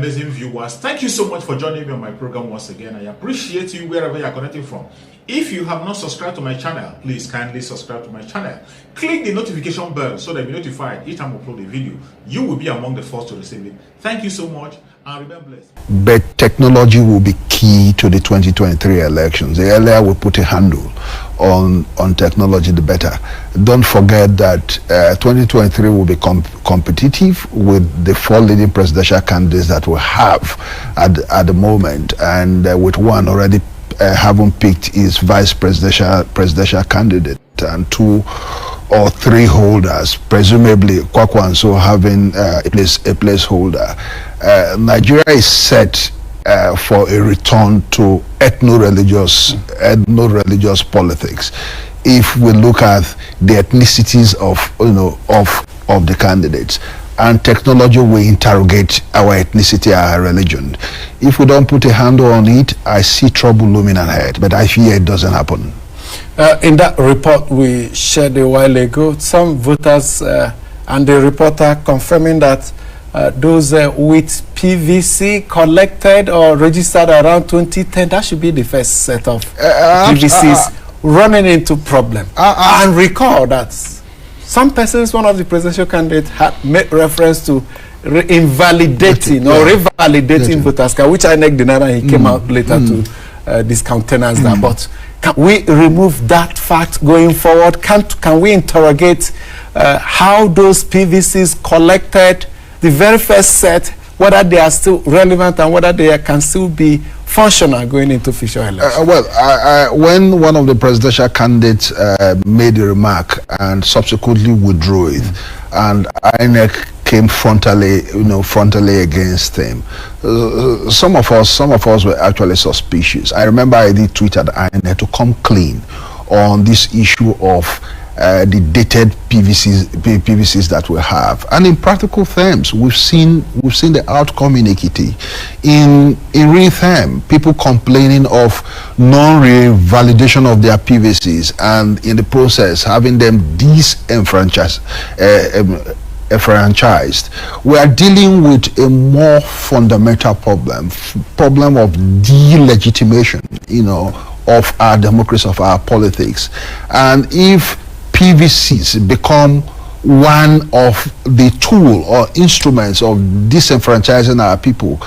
amazing viewers. Thank you so much for joining me on my program once again. I appreciate you wherever you are connecting from. If you have not subscribed to my channel, please kindly subscribe to my channel. Click the notification bell so that you'll be notified each time I upload a video. You will be among the first to receive it. Thank you so much and remain blessed. But technology will be key to the 2023 elections. The earlier we put a handle on technology, the better. Don't forget that 2023 will be competitive with the 4 leading presidential candidates that we have at the moment, and with one already having picked his vice presidential candidate and 2 or 3 holders, presumably Kwakwanso having a placeholder. Nigeria is set for a return to ethno-religious politics. If we look at the ethnicities of the candidates, and technology will interrogate our ethnicity, our religion. If we don't put a handle on it, I see trouble looming ahead, but I fear it doesn't happen. In that report we shared a while ago, some voters and the reporter confirming that those with PVC collected or registered around 2010, that should be the first set of PVCs running into problem. And recall that some persons, one of the presidential candidates, had made reference to invalidating or revalidating voters card, which INEC denied, and he came out later to discountenance that. But can we remove that fact going forward? Can we interrogate how those PVCs collected, the very first set, whether they are still relevant and whether they can still be functional going into future elections? When one of the presidential candidates made a remark and subsequently withdrew it, and INEC came frontally against him, some of us were actually suspicious. I remember I did tweet at INEC to come clean on this issue of the dated PVCs that we have, and in practical terms, we've seen the outcome in Ekiti. In real term, people complaining of non-revalidation of their PVCs, and in the process having them disenfranchised. We are dealing with a more fundamental problem of delegitimation, of our democracy, of our politics, and if PVCs become one of the tool or instruments of disenfranchising our people,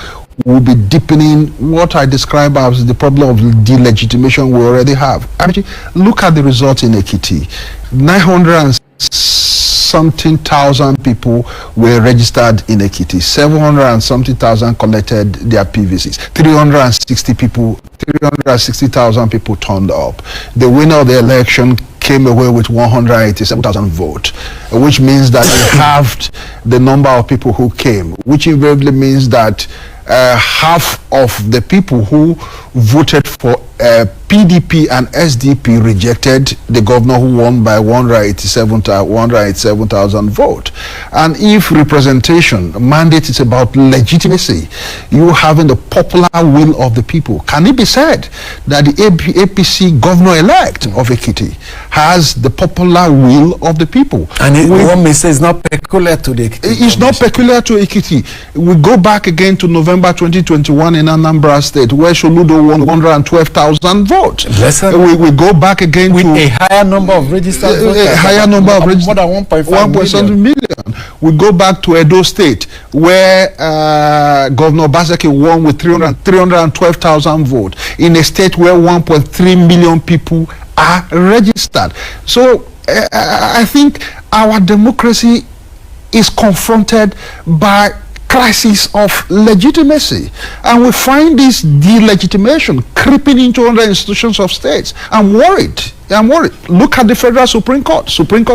will be deepening what I describe as the problem of delegitimation we already have. Actually, look at the results in Ekiti. 900 something thousand people were registered in Ekiti. 700 and something thousand collected their PVCs. 360,000 people turned up. The winner of the election came away with 187,000 votes, which means that we halved the number of people who came, which invariably means that half of the people who voted for PDP and SDP rejected the governor who won by 187,000 votes. And if representation mandate is about legitimacy, you having the popular will of the people, can it be said that the APC governor-elect of Ekiti has the popular will of the people? And one may say it's not peculiar to the Ekiti. It's not peculiar to Ekiti. We go back again to November 2021 in Anambra State, where Sholudo won 112,000 votes. We go back again with to a higher number of registered voters. A higher number of registered, more than 1.5 million. We go back to Edo State, where Governor Baseki won with 312,000 votes in a state where 1.3 million people are registered. So I think our democracy is confronted by crisis of legitimacy, and we find this delegitimation creeping into other institutions of states. I'm worried. Look at the Federal Supreme Court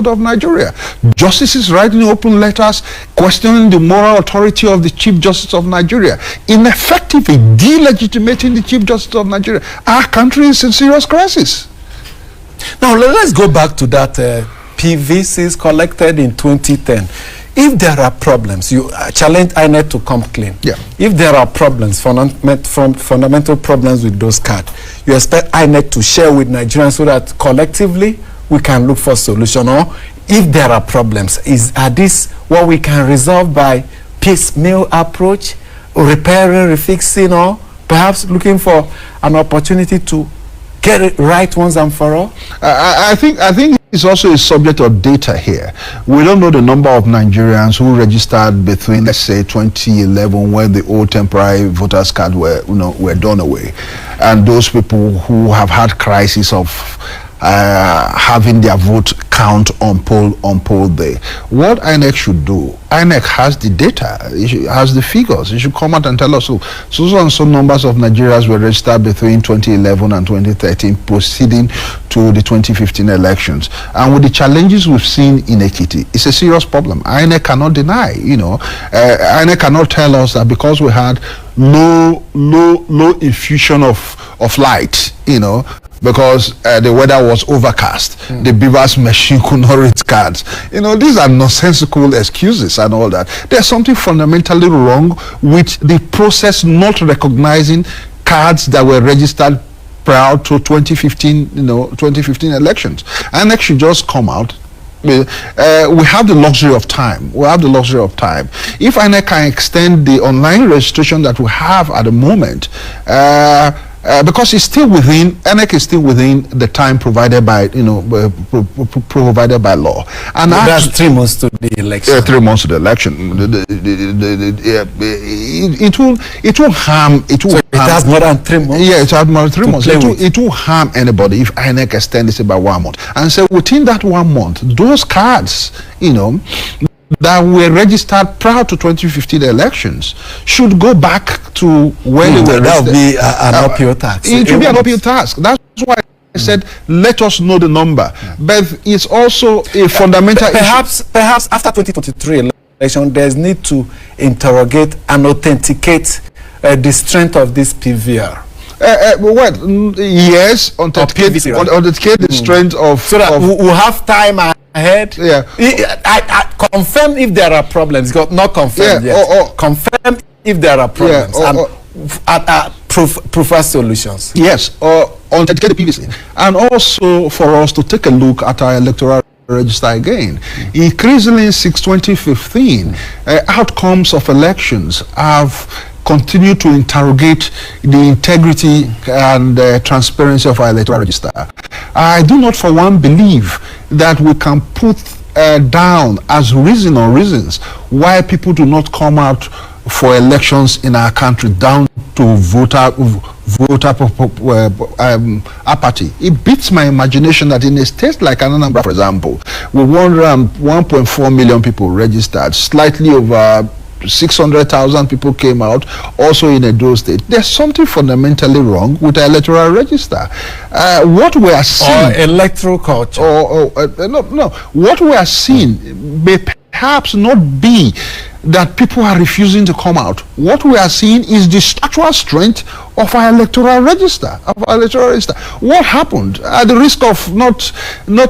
of Nigeria. Justices writing open letters questioning the moral authority of the Chief Justice of Nigeria, ineffectively delegitimating the Chief Justice of Nigeria. Our country is in serious crisis. Now let's go back to that PVCs collected in 2010. If there are problems, you challenge INEC to come clean. Yeah. If there are problems, fundamental problems with those cards, you expect INEC to share with Nigerians so that collectively we can look for solution. Or if there are problems, are this what we can resolve by piecemeal approach? repairing, refixing, or perhaps looking for an opportunity to get it right once and for all? I think it's also a subject of data here. We don't know the number of Nigerians who registered between, let's say, 2011, when the old temporary voters card were done away, and those people who have had crisis of having their vote count on poll day. What INEC should do, INEC has the data, it has the figures. It should come out and tell us so and so numbers of Nigerians were registered between 2011 and 2013 proceeding to the 2015 elections. And with the challenges we've seen in Ekiti, it's a serious problem. INEC cannot deny, INEC cannot tell us that because we had low infusion of light, because the weather was overcast, the Beavers machine could not read cards. These are nonsensical excuses and all that. There's something fundamentally wrong with the process not recognizing cards that were registered prior to 2015 elections. And it should just come out. We have the luxury of time. If INEC can extend the online registration that we have at the moment, because it's still within, INEC is still within the time provided by provided by law, and that's 3 months to the election. 3 months to the election. It will harm. It has more than 3 months. Yeah, it has more than 3 months. It will harm anybody if INEC extends it by 1 month, and so within that 1 month, those cards, that were registered prior to 2015 elections should go back to where they were registered. That would be an uphill task. It will be an uphill task. That's why I said, let us know the number. But it's also a fundamental issue. Perhaps after 2023 election, there's need to interrogate and authenticate the strength of this PVR. Yes, authenticate the strength of... So that we'll have time ahead. Yeah. I confirm if there are problems. Not confirm yet. Confirm if there are problems. And prefer solutions. Yes, authenticate the PVC. And also for us to take a look at our electoral register again. Increasingly since 2015, outcomes of elections have continue to interrogate the integrity and transparency of our electoral register. I do not for one believe that we can put down as reasons why people do not come out for elections in our country down to voter apathy. It beats my imagination that in a state like Anambra, for example, with 1.4 million people registered, slightly over 600,000 people came out, also in Edo State. There's something fundamentally wrong with the electoral register. What we are seeing... Or electoral culture. No. What we are seeing may perhaps not be that people are refusing to come out. What we are seeing is the structural strength of our electoral register. What happened? At the risk of not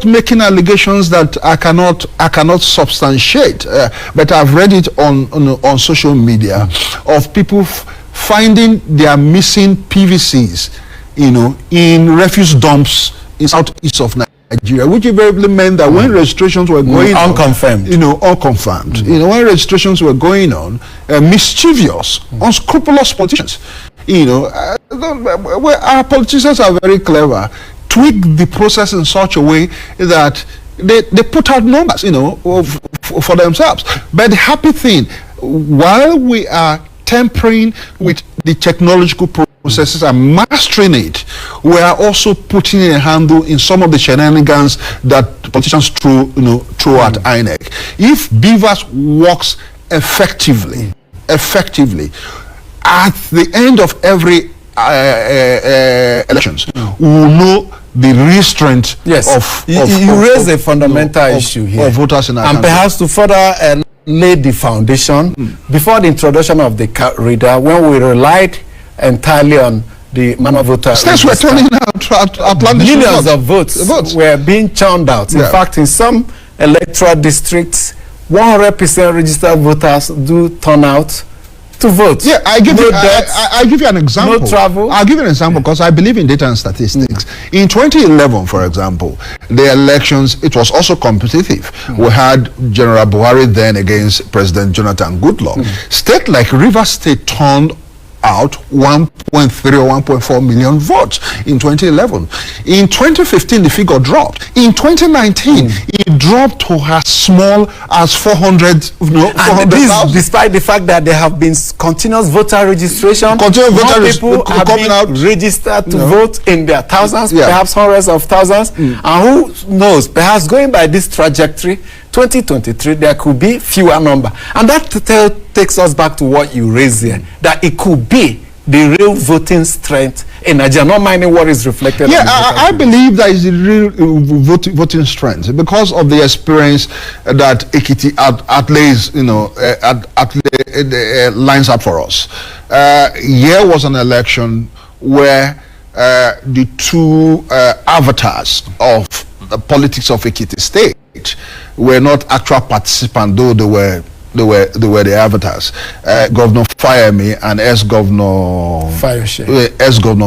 making allegations that I cannot substantiate, but I've read it on social media of people finding their missing PVCs, in refuse dumps in southeast of Nigeria, which invariably meant that when registrations were going unconfirmed. When registrations were going on, mischievous, unscrupulous politicians, our politicians are very clever, tweak the process in such a way that they put out numbers, for themselves. But the happy thing, while we are tampering with the technological processes and mastering it, we are also putting a handle in some of the shenanigans that politicians throw at INEC. If Beavers works effectively, at the end of every elections, we will know the restraint of you raise a fundamental issue here of voters in our country. Perhaps to further lay the foundation, before the introduction of the card reader, when we relied entirely on the manual voter states were turning out millions of votes were being churned out. In fact, in some electoral districts, 100% registered voters do turn out to vote. Yeah, I give you an example. No travel. I'll give you an example because I believe in data and statistics. In 2011, for example, the elections, it was also competitive. We had General Buhari then against President Jonathan Goodluck. State like Rivers State turned out 1.3 or 1.4 million votes in 2011. In 2015, the figure dropped. In 2019, it dropped to as small as 400. And this, despite the fact that there have been continuous voter registration, people have been registered to vote in their thousands, perhaps hundreds of thousands. And who knows, perhaps going by this trajectory, 2023, there could be fewer number. And that takes us back to what you raised here, that it could be the real voting strength in Nigeria, not minding what is reflected. Yeah, I believe that is the real voting strength because of the experience that Ekiti outlays, lines up for us. Here was an election where the two avatars of the politics of Ekiti State were not actual participants, though they were the avatars. Governor Fayemi and ex-governor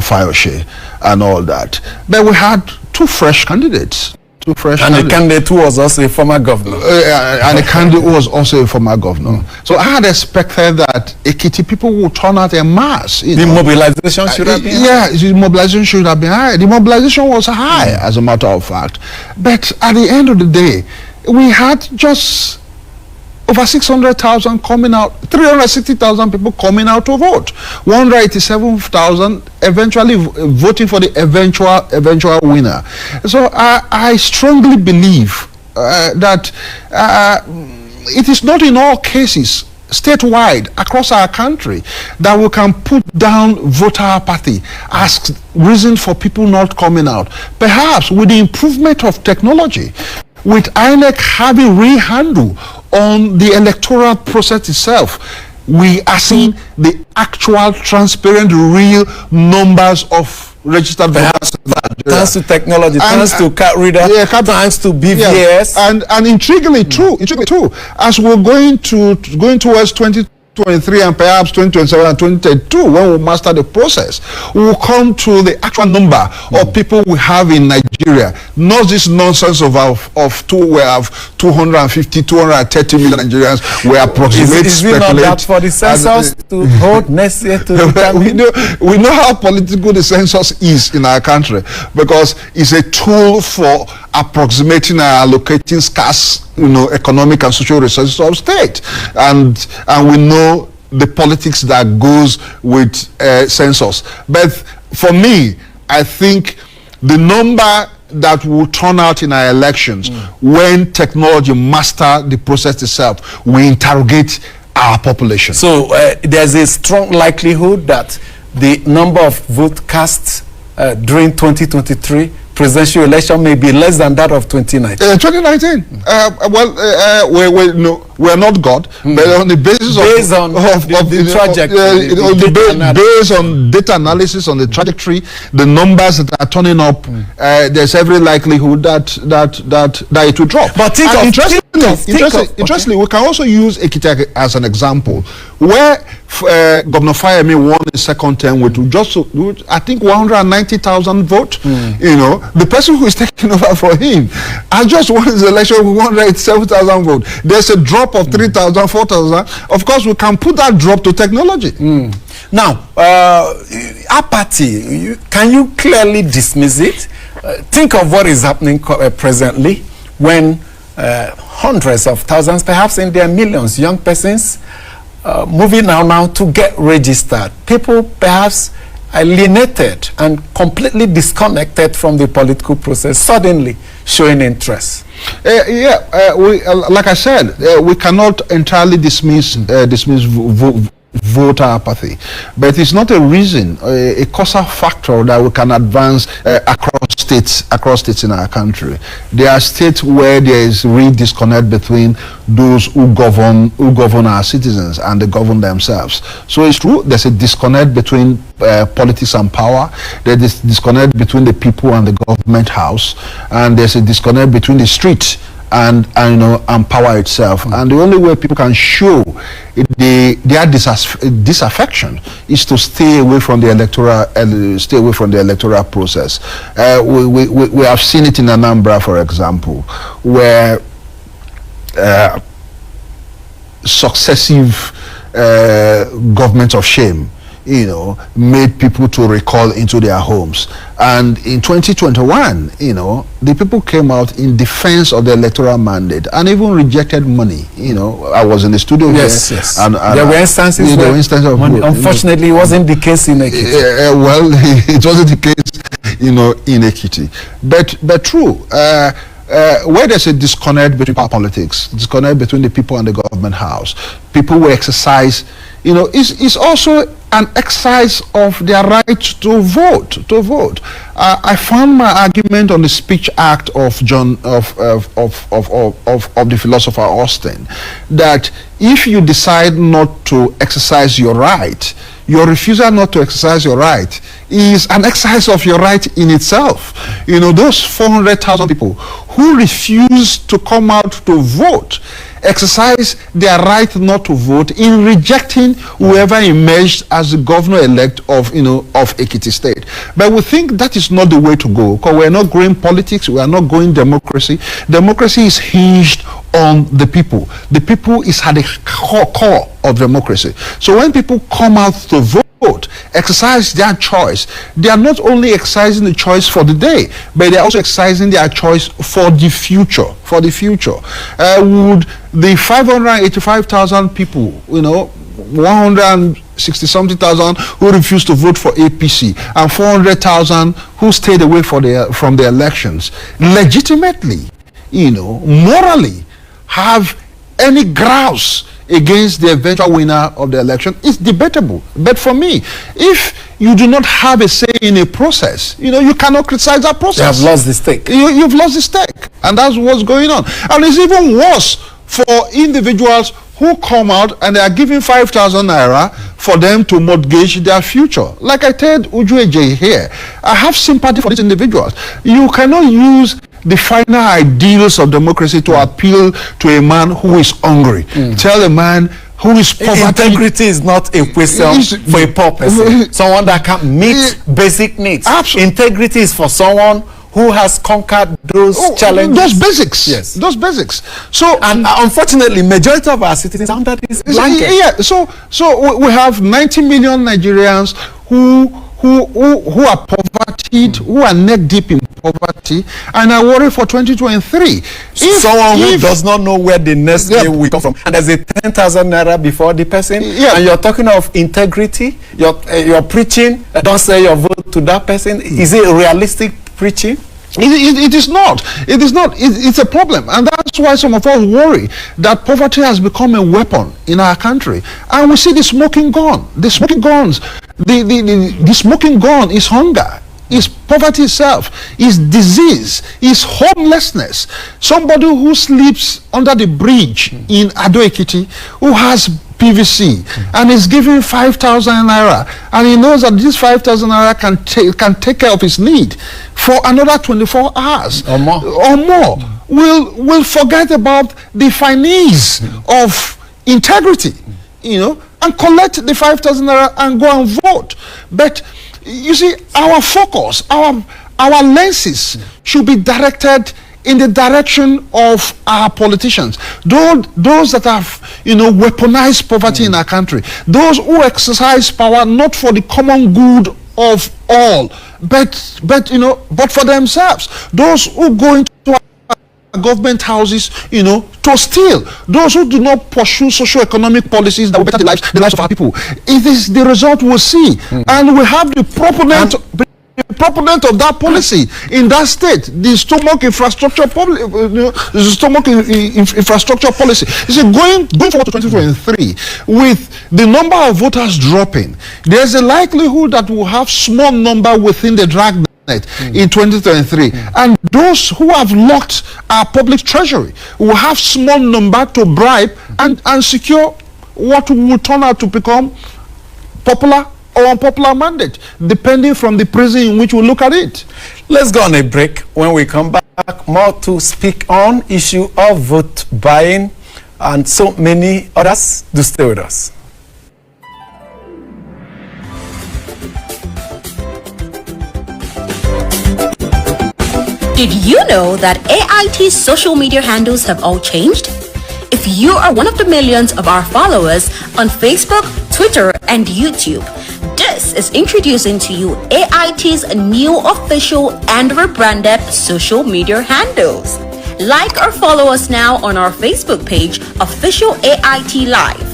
Fayoshe and all that. But we had two fresh candidates. And the candidate who was also a former governor. And the candidate who was also a former governor. So I had expected that Ekiti people would turn out en masse. The mobilization should have been high. Yeah, the mobilization should have been high. The mobilization was high, as a matter of fact. But at the end of the day, we had just over 600,000 coming out, 360,000 people coming out to vote, 187,000 eventually voting for the eventual winner. So I strongly believe that it is not in all cases statewide across our country that we can put down voter apathy as reason for people not coming out. Perhaps with the improvement of technology, with INEC having re-handle on the electoral process itself, we are seeing the actual, transparent, real numbers of registered voters. Thanks to technology, thanks to card reader, thanks to BVS. And intriguingly too, as we're going towards 2023 and perhaps 2027 and 2032, when we master the process, we will come to the actual number of people we have in Nigeria. Not this nonsense of we have 250, 230 million Nigerians. We approximate, is it not that for the census to hold next year to determine? we know how political the census is in our country, because it's a tool for approximating and allocating scarce, economic and social resources of state, and we know the politics that goes with census. But for me, I think the number that will turn out in our elections when technology master the process itself, we interrogate our population. So there's a strong likelihood that the number of vote cast during 2023 presidential election may be less than that of 2019. 2019. We're not God, but on the basis based on the trajectory, based on data analysis on the trajectory, the numbers that are turning up, there's every likelihood that it will drop. But interestingly, we can also use Ekiti as an example, where Governor Fayemi won the second term with just, I think, 190,000 votes. The person who is taking over for him has just won his election with 187,000 votes. There's a drop of 3,000, 4,000. Of course, we can put that drop to technology. Now, apathy, can you clearly dismiss it? Think of what is happening presently when hundreds of thousands, perhaps in their millions, young persons moving now to get registered. People perhaps alienated and completely disconnected from the political process, suddenly showing interest. Like I said, we cannot entirely dismiss voter apathy, but it's not a reason, a causal factor that we can advance across states in our country. There are states where there is real disconnect between those who govern our citizens and they govern themselves. So it's true, there's a disconnect between politics and power. There's a disconnect between the people and the government house, and there's a disconnect between the street and you know, and power itself. And the only way people can show their disaffection is to stay away from the electoral process. We have seen it in Anambra, for example, where successive governments of shame, you know, made people to recall into their homes. And in 2021, you know, the people came out in defense of the electoral mandate and even rejected money. You know, I was in the studio here. Yes. And there were instances where, of money, unfortunately, it wasn't the case in Ekiti. Well, it wasn't the case, you know, in Ekiti. But true. Where there's a disconnect between power politics, disconnect between the people and the government house, people will exercise, you know, is also an exercise of their right to vote. I found my argument on the Speech Act of the philosopher Austin, that if you decide not to exercise your right, your refusal not to exercise your right is an exercise of your right in itself. You know, those 400,000 people who refuse to come out to vote exercise their right not to vote in rejecting whoever emerged as the governor-elect of, you know, of Ekiti State. But we think that is not the way to go, because we're not going politics, we are not going democracy. Democracy is hinged on the people. The people is at the core of democracy. So when people come out to vote, exercise their choice, they are not only exercising the choice for the day, but they are also exercising their choice for the future. Would the 585,000 people, you know, 160-something thousand who refused to vote for APC and 400,000 who stayed away from the elections, legitimately, you know, morally, have any grouse against the eventual winner of the election? Is debatable. But for me, if you do not have a say in a process, you know, you cannot criticize that process. You have lost the stake. You've lost the stake, and that's what's going on. And it's even worse for individuals who come out and they are giving 5,000 naira for them to mortgage their future. Like I told Ujueje here, I have sympathy for these individuals. You cannot use the final ideals of democracy to appeal to a man who is hungry. Tell a man who is poverty. Integrity is not a question for a poor person. Someone that can meet basic needs. Absolutely. Integrity is for someone who has conquered those challenges. Those basics. Yes. Those basics. So, and unfortunately, majority of our citizens under this blanket. Yeah. So we have 90 million Nigerians who are poverty, who are neck deep in poverty, and are worried for 2023. Someone who does not know where the next day will come from, and there's a 10,000 naira before the person, and you're talking of integrity, you're preaching, don't say your vote to that person. Is it realistic preaching? It is not. It is not. It's a problem, and that's why some of us worry that poverty has become a weapon in our country. And we see the smoking gun. The smoking guns. The smoking gun is hunger. Is poverty itself. Is disease. Is homelessness. Somebody who sleeps under the bridge in Ado Ekiti, who has PVC and is giving 5,000 naira, and he knows that this 5,000 naira can take care of his need for another 24 hours or more. Will forget about the finesse of integrity, you know, and collect the 5,000 naira and go and vote. But you see, our focus, our lenses should be directed in the direction of our politicians, those that have, you know, weaponized poverty in our country, those who exercise power not for the common good of all, but for themselves, those who go into government houses, you know, to steal, those who do not pursue socio-economic policies that will better the lives of our people. It is the result we'll see, and we have the proponent of that policy in that state, the stomach infrastructure policy. You see, going forward to 2023, with the number of voters dropping, there's a likelihood that we'll have small number within the dragnet in 2023, and those who have locked our public treasury will have small number to bribe and secure what will turn out to become popular or unpopular mandate, depending from the prison in which we look at it. Let's go on a break. When we come back, more to speak on issue of vote buying and so many others. Do stay with us. Did you know that AIT's social media handles have all changed? If you are one of the millions of our followers on Facebook, Twitter, and YouTube, this is introducing to you AIT's new official and rebranded social media handles. Like or follow us now on our Facebook page, Official AIT Live.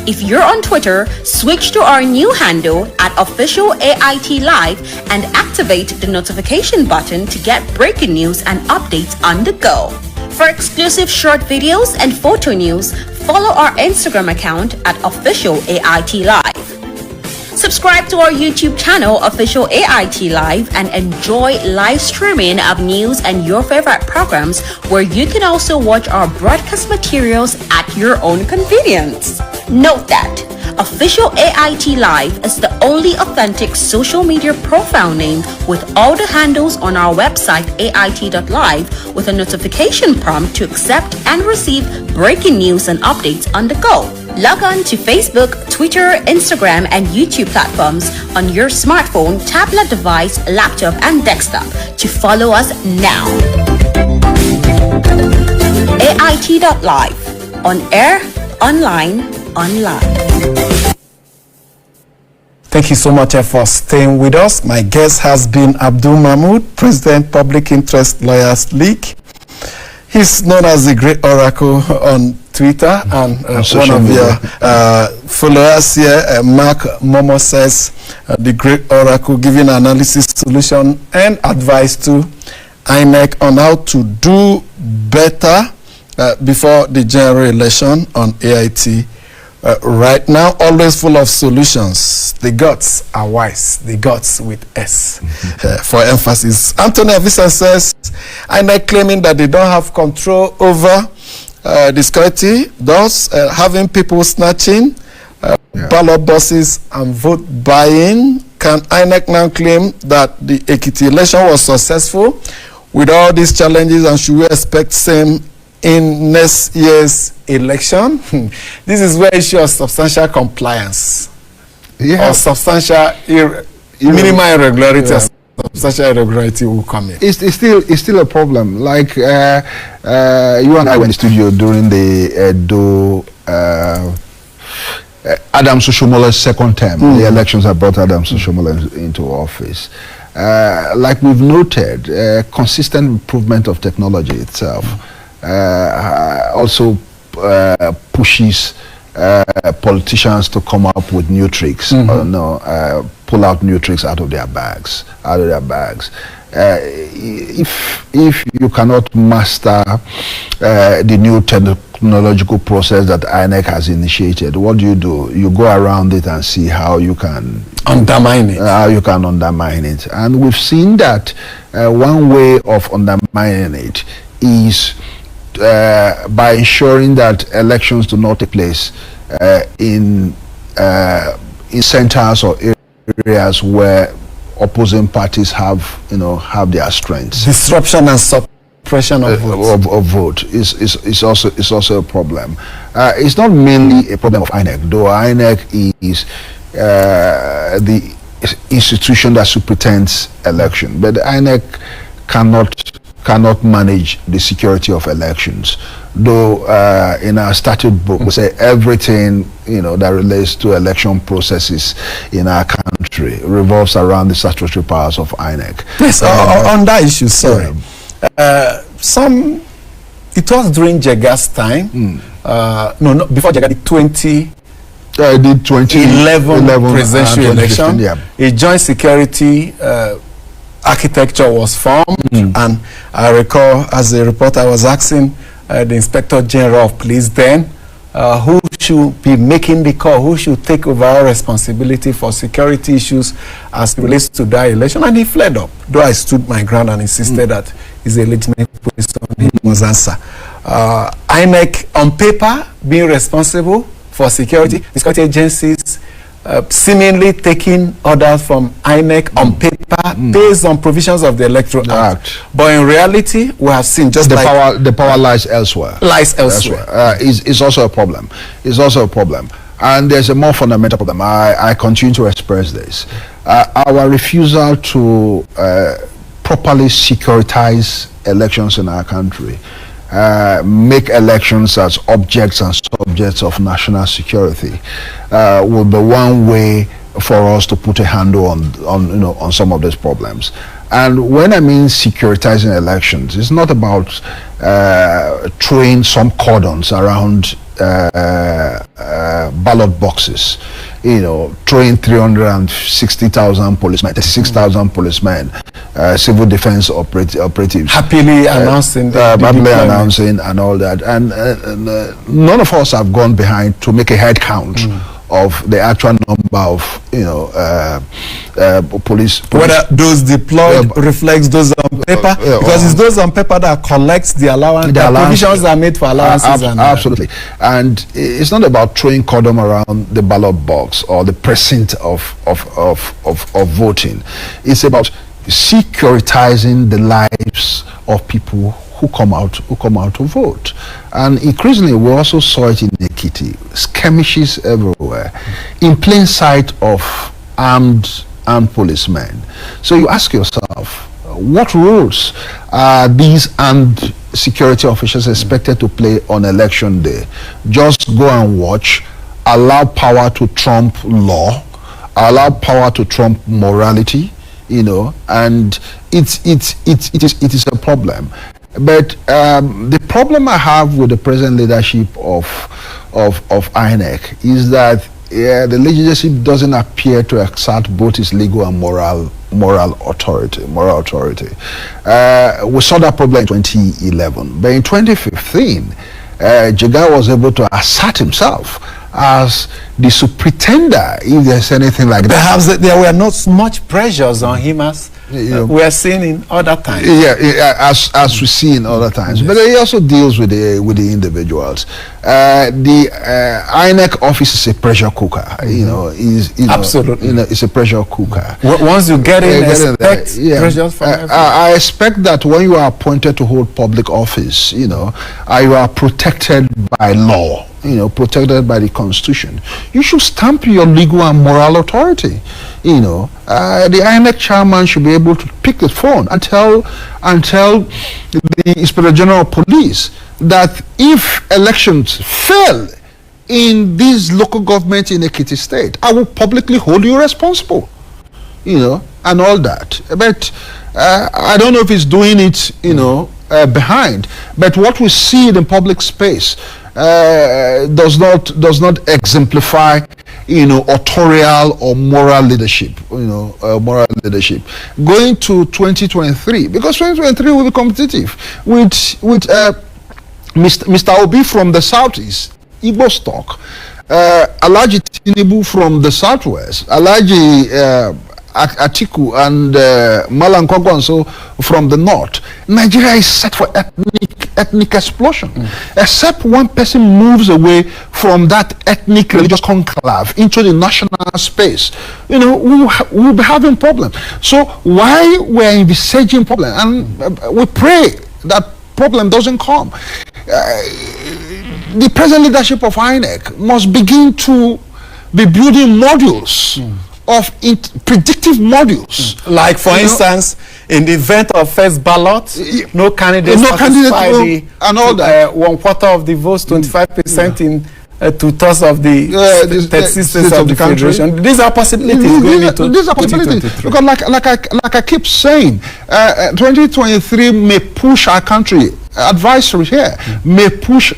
If you're on Twitter, switch to our new handle at Official AIT Live and activate the notification button to get breaking news and updates on the go. For exclusive short videos and photo news, follow our Instagram account at Official AIT Live. Subscribe to our YouTube channel, Official AIT Live, and enjoy live streaming of news and your favorite programs, where you can also watch our broadcast materials at your own convenience. Note that Official AIT Live is the only authentic social media profile name with all the handles on our website ait.live, with a notification prompt to accept and receive breaking news and updates on the go. Log on to Facebook, Twitter, Instagram, and YouTube platforms on your smartphone, tablet device, laptop, and desktop to follow us now. AIT.live. On air, online, online. Thank you so much for staying with us. My guest has been Abdul Mahmood, President, Public Interest Lawyers League. He's known as the Great Oracle on Twitter, and one of your followers here, Mark Momo, says the Great Oracle, giving analysis, solution, and advice to INEC on how to do better before the general election on AIT. Right now, always full of solutions. The gods are wise. The gods with S, for emphasis. Anthony Avisa says, INEC claiming that they don't have control over the security, thus having people snatching ballot boxes and vote buying. Can INEC now claim that the Ekiti election was successful with all these challenges, and should we expect same in next year's election? This is where issue of substantial compliance or substantial minimal irregularity or substantial irregularity will come in. It's still a problem. Like you and I went to the studio during the Edo Adam Soshomola's second term. The elections have brought Adam Soshomola into office. Like we've noted, consistent improvement of technology itself also pushes politicians to come up with new tricks, pull out new tricks out of their bags. If you cannot master the new technological process that INEC has initiated, what do? You go around it and see how you can undermine it. And we've seen that one way of undermining it is by ensuring that elections do not take place in centers or areas where opposing parties have their strengths. Disruption and suppression of vote is also a problem. It's not mainly a problem of INEC, though INEC is the institution that superintends election, but INEC cannot manage the security of elections. Though in our statute book we say everything that relates to election processes in our country revolves around the statutory powers of INEC. Yes, on that issue, sorry. It was during Jega's time. No, before Jega, the 2011 presidential election. A joint security architecture was formed, and I recall as a reporter I was asking the Inspector General of Police then who should be making the call, who should take overall responsibility for security issues as it relates to that election, and he fled up. Though I stood my ground and insisted that he's a legitimate person, he must answer. INEC on paper being responsible for security, the security agencies seemingly taking orders from INEC on paper based on provisions of the Electoral Act. But in reality, we have seen just the like the power lies elsewhere. Is also a problem. It's also a problem. And there's a more fundamental problem. I continue to express this. Our refusal to properly securitize elections in our country, make elections as objects and subjects of national security, will be one way for us to put a handle on some of these problems. And when I mean securitizing elections, it's not about throwing some cordons around ballot boxes, throwing 360,000 policemen, 36,000 policemen, civil defense operatives, happily announcing and all that. And none of us have gone behind to make a head count of the actual number of police. Whether those deployed reflects those on paper, because it's those on paper that collects the allowance. The provisions are made for allowances. Absolutely. And it's not about throwing cordon around the ballot box or the precinct of voting. It's about securitizing the lives of people who come out to vote. And increasingly we also saw it in Ekiti, skirmishes everywhere, in plain sight of armed policemen. So you ask yourself, what roles are these armed security officials expected to play on election day? Just go and watch, allow power to trump law, allow power to trump morality, and it is a problem. But the problem I have with the present leadership of INEC is that the leadership doesn't appear to exert both its legal and moral authority. We saw that problem in 2011, but in 2015, Jega was able to assert himself as the pretender, if there's anything like that. Perhaps there were not much pressures on him as we are seeing in other times. As we see in other times. Yes. But he also deals with the individuals. The INEC office is a pressure cooker. Absolutely. It's a pressure cooker. Once you get in, expect pressures from everyone. I expect that when you are appointed to hold public office, you are protected by law. Protected by the Constitution. You should stamp your legal and moral authority. The INEC chairman should be able to pick the phone and tell the Inspector General of Police that if elections fail in this local government in Ekiti State, I will publicly hold you responsible. And all that. But I don't know if he's doing it, behind. But what we see in the public space does not exemplify authorial or moral leadership, going to 2023, because 2023 will be competitive with Mr. Obi from the southeast, Igbo stock, Alhaji Tinubu from the southwest, Alhaji Atiku and Malam Kwakwanso from the north. Nigeria is set for ethnic explosion. Except one person moves away from that ethnic religious conclave into the national space, we'll be having problems. So why we're envisaging problem, and we pray that problem doesn't come. The present leadership of INEC must begin to be building modules of predictive modules. Like, for instance, in the event of first ballot, no candidate and all that. 1/4 of the votes, 25% in 2/3 of the 36 states of the Federation. These are possibilities these are possibilities. Because like I keep saying, 2023 may push our country, advisory here, may push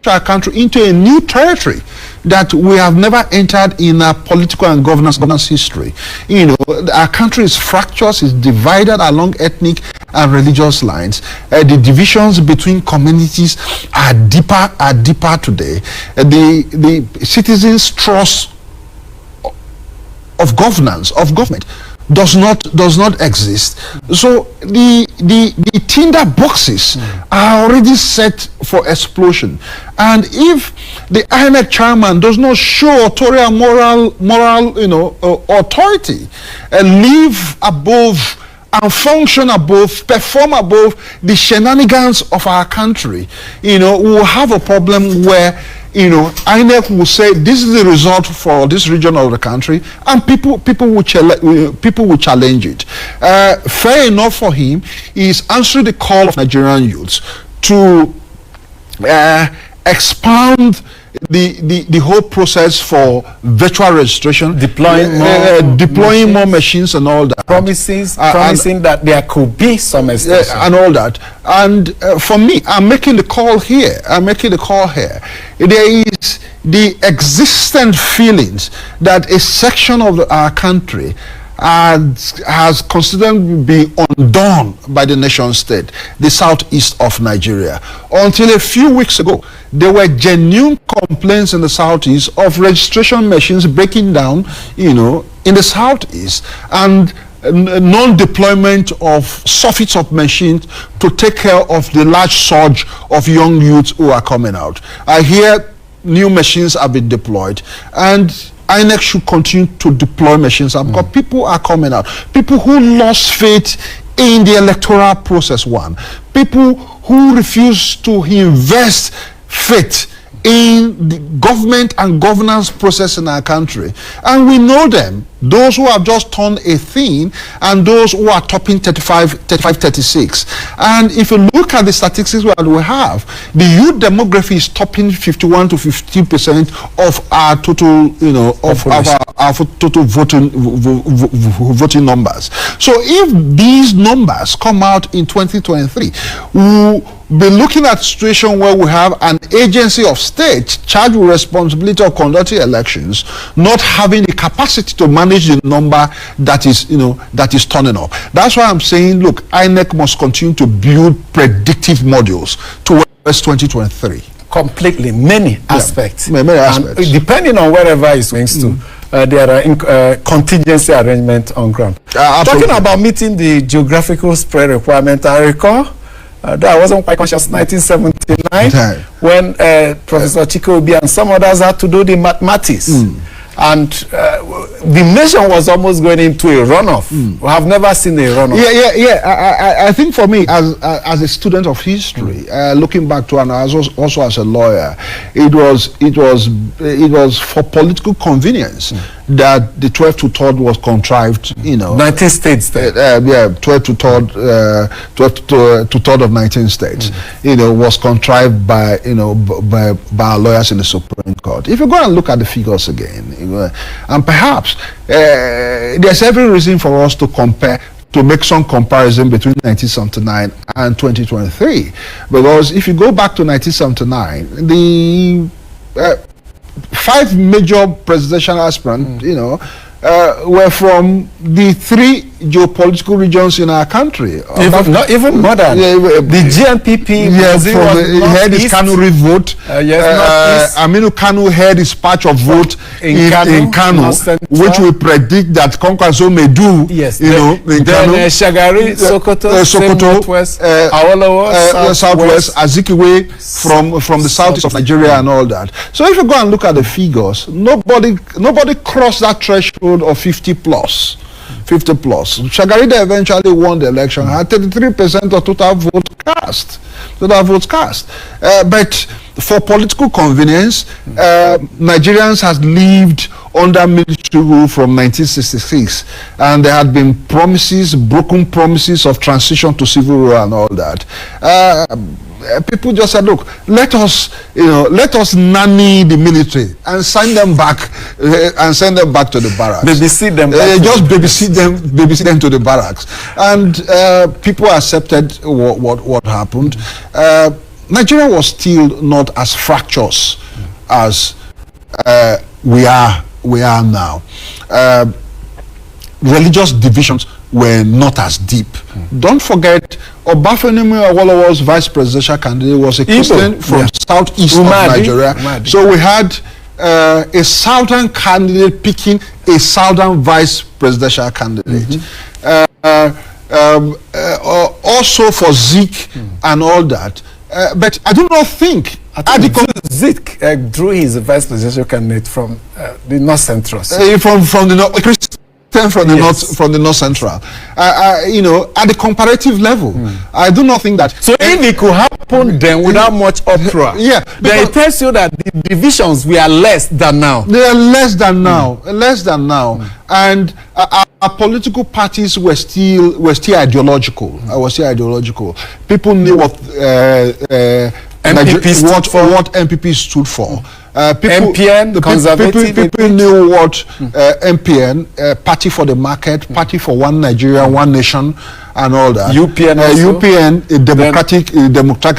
our country into a new territory that we have never entered in our political and governance history. Our country is fractured, is divided along ethnic and religious lines. The divisions between communities are deeper today. The citizens' trust of government does not exist. So the tinder boxes are already set for explosion. And if the INEC chairman does not show authority and moral authority and live above and function above, perform above the shenanigans of our country, we will have a problem where INEC will say this is the result for this region of the country, and people will challenge it. Fair enough for him. He is answering the call of Nigerian youths to expand the whole process for virtual registration, deploying more machines and all that, promising that there could be some extension and all that. And for me, I'm making the call here. There is the existent feelings that a section of our country has considered be undone by the nation state, the southeast of Nigeria. Until a few weeks ago, there were genuine complaints in the southeast of registration machines breaking down, in the southeast, and non-deployment of surfeit of machines to take care of the large surge of young youths who are coming out. I hear new machines have been deployed, and INEC should continue to deploy machines because people are coming out. People who lost faith in the electoral process, people who refuse to invest faith in the government and governance process in our country. And we know them, those who have just turned 18 and those who are topping 35, 36. And if you look at the statistics that we have, the youth demography is topping 51 to 50% of our total, of our total voting numbers. So if these numbers come out in 2023, we'll be looking at a situation where we have an agency of state charged with responsibility of conducting elections, not having the capacity to manage the number that is turning up. That's why I'm saying, look, INEC must continue to build predictive modules towards 2023. Completely, many aspects. Many aspects. And depending on wherever it swings to, there are contingency arrangements on ground. Talking about meeting the geographical spread requirement, I recall that I wasn't quite conscious 1979 when Professor Chikobi and some others had to do the mathematics. And the nation was almost going into a runoff. We have never seen a runoff. I think for me, as a student of history, looking back to, and also as a lawyer, it was for political convenience that the 12 to 3rd was contrived. 19 states. 12 to 3rd of 19 states. Was contrived by our lawyers in the Supreme Court. If you go and look at the figures again, and perhaps there's every reason for us to make some comparison between 1979 and 2023, because if you go back to 1979, the 5 major presidential aspirants, were from the 3 geopolitical regions in our country. Not even more than the GNPP. Had his Kanu vote. Aminu Kanu had his patch of vote in Kanu, which we predict that Kwankwaso may do. Yes, in Kanu. Shagari, Sokoto, Southwest, Azikiwe from the southeast of Nigeria and all that. So if you go and look at the figures, nobody crossed that threshold of 50 plus. Shagarida eventually won the election, had 33% of total votes cast. But for political convenience, Nigerians has lived under military rule from 1966, and there had been broken promises of transition to civil rule and all that. People just said, look, let us nanny the military and send them back to the barracks. Babysit them. Just babysit them to the barracks. And people accepted what happened. Nigeria was still not as fractious as we are now. Religious divisions were not as deep. Don't forget, Obafemi Awolowo's vice presidential candidate was a Christian from southeast of Nigeria. So we had a southern candidate picking a southern vice presidential candidate. Also for Zeke and all that. But I do not think Zeke drew his vice presidential candidate from the North Central. From the North, from the North Central. You know, at the comparative level, I do not think that. So if it could happen then without much uproar, then it tells you that the divisions were less than now. They are less than now, and our political parties were still ideological. People knew what MPP stood for. MPN, conservative. People knew what MPN, Party for the Market, Party for One Nigeria, One Nation, and all that. UPN, democratic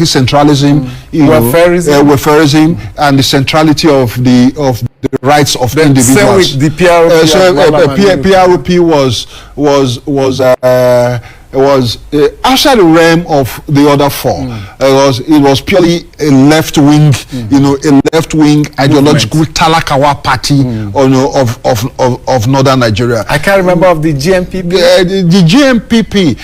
centralism, welfareism, and the centrality of the rights of individuals. Same with the PRP was outside the realm of the other four. It was purely a left wing, a left wing ideological Talakawa party of northern Nigeria. I can't remember of the GMPP. The GMPP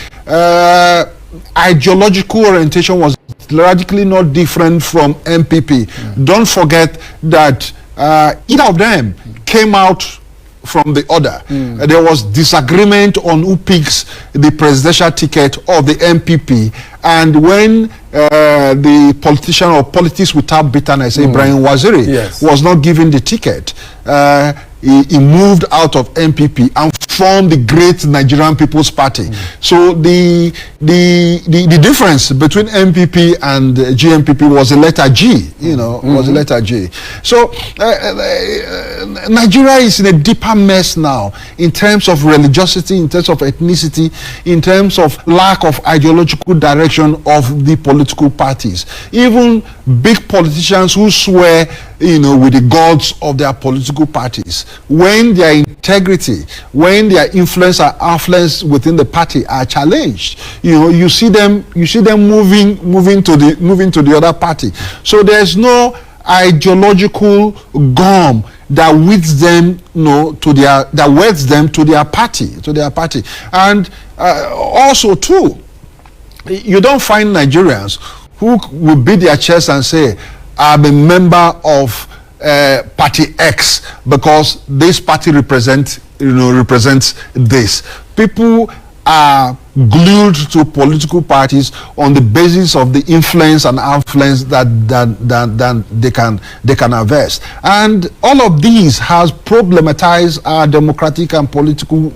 ideological orientation was radically not different from MPP. Don't forget that either of them came out from the other. There was disagreement on who picks the presidential ticket of the MPP, and when the politician or politics without bitterness, Ibrahim Waziri, was not given the ticket, he moved out of MPP and formed the Great Nigerian People's Party. So the difference between MPP and GMPP was a letter G, was a letter G. So Nigeria is in a deeper mess now in terms of religiosity, in terms of ethnicity, in terms of lack of ideological direction of the political parties. Even big politicians who swear, with the gods of their political parties, when their integrity, when their influence or affluence within the party are challenged, you see them moving to the other party. So there's no ideological gum that weds them to their party. And also too, you don't find Nigerians who will beat their chest and say, I'm a member of party X because this party represents this. People are glued to political parties on the basis of the influence and affluence that they can harvest, and all of these has problematized our democratic and political,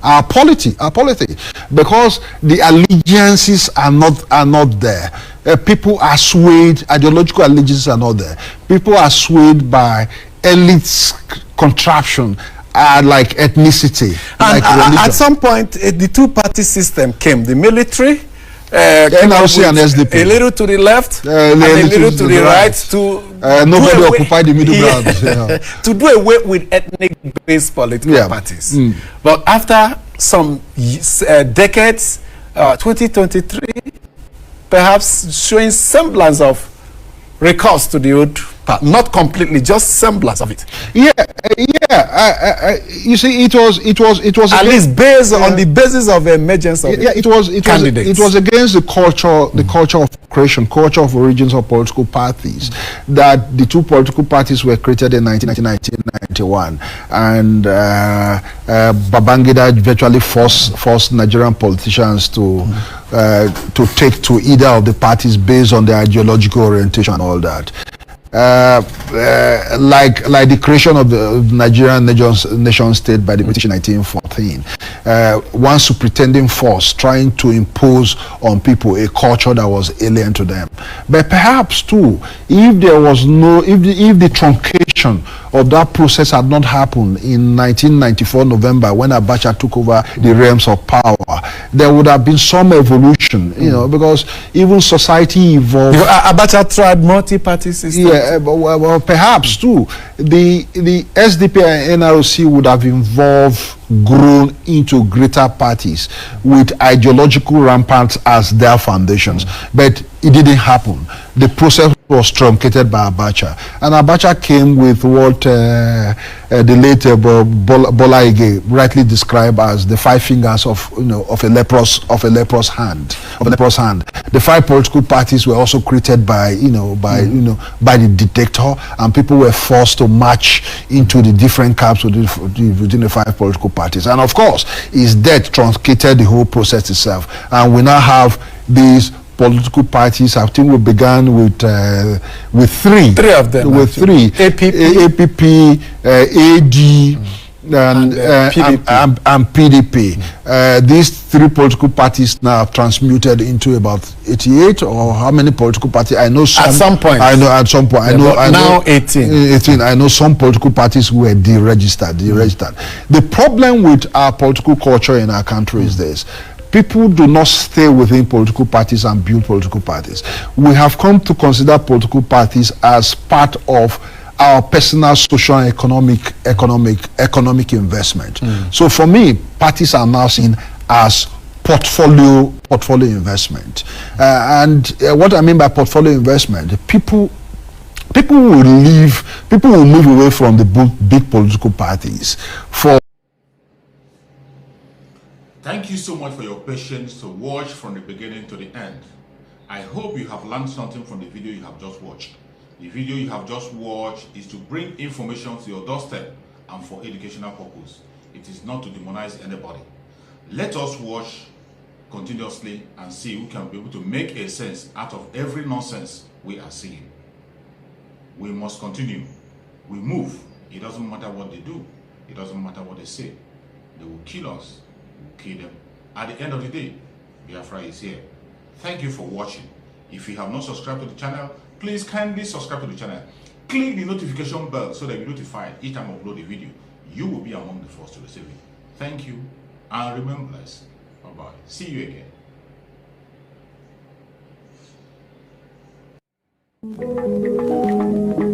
our polity, because the allegiances are not there. People are swayed, ideological allegiances are not there. People are swayed by elites contraption. Like ethnicity, and like religion. At some point, the two-party system came. The military, NRC and SDP. A little to the left, and a little to the right. Nobody occupied the middle ground. To do away with ethnic-based political parties. But after some decades, 2023, perhaps showing semblance of recourse to the old path, not completely, just semblance of it. You see, it was at least based on the basis of emergence of candidates. It was against the culture of creation, culture of origins of political parties, that the two political parties were created in 1991, and Babangida virtually forced Nigerian politicians to take to either of the parties based on their ideological orientation and all that. Like the creation of the Nigerian nation state by the British in 1914, one superintending force trying to impose on people a culture that was alien to them. But perhaps too, if there was if the truncation of that process had not happened in 1994 November, when Abacha took over the realms of power, there would have been some evolution, because even society evolved. Abacha tried multi-party system. Well, perhaps too, the SDP and NRC would have grown into greater parties with ideological ramparts as their foundations, but it didn't happen. The process was truncated by Abacha, and Abacha came with what the late Bola Ige rightly described as the 5 fingers of a leprous hand. The 5 political parties were also created by the dictator, and people were forced to march into the different camps within the 5 political parties. And of course, his death truncated the whole process itself, and we now have these political parties. I think we began with 3. 3 of them. With 3. APP, AD, and PDP. These 3 political parties now have transmuted into about 88, or how many political parties? I know some. At some point. I know at some point. I know now 18. 18. I know some political parties were deregistered. The problem with our political culture in our country is this: people do not stay within political parties and build political parties. We have come to consider political parties as part of our personal, social, and economic investment. So for me, parties are now seen as portfolio investment. And what I mean by portfolio investment, people will move away from the big political parties for. Thank you so much for your patience to watch from the beginning to the end. I hope you have learned something from the video you have just watched. The video you have just watched is to bring information to your doorstep and for educational purpose. It is not to demonize anybody. Let us watch continuously and see who can be able to make a sense out of every nonsense we are seeing. We must continue. We move. It doesn't matter what they do. It doesn't matter what they say. They will kill us. Kill them. At the end of the day, Biafra is here. Thank you for watching. If you have not subscribed to the channel, please kindly subscribe to the channel. Click the notification bell so that you're notified each time I upload a video. You will be among the first to receive it. Thank you and remain blessed. Bye-bye. See you again.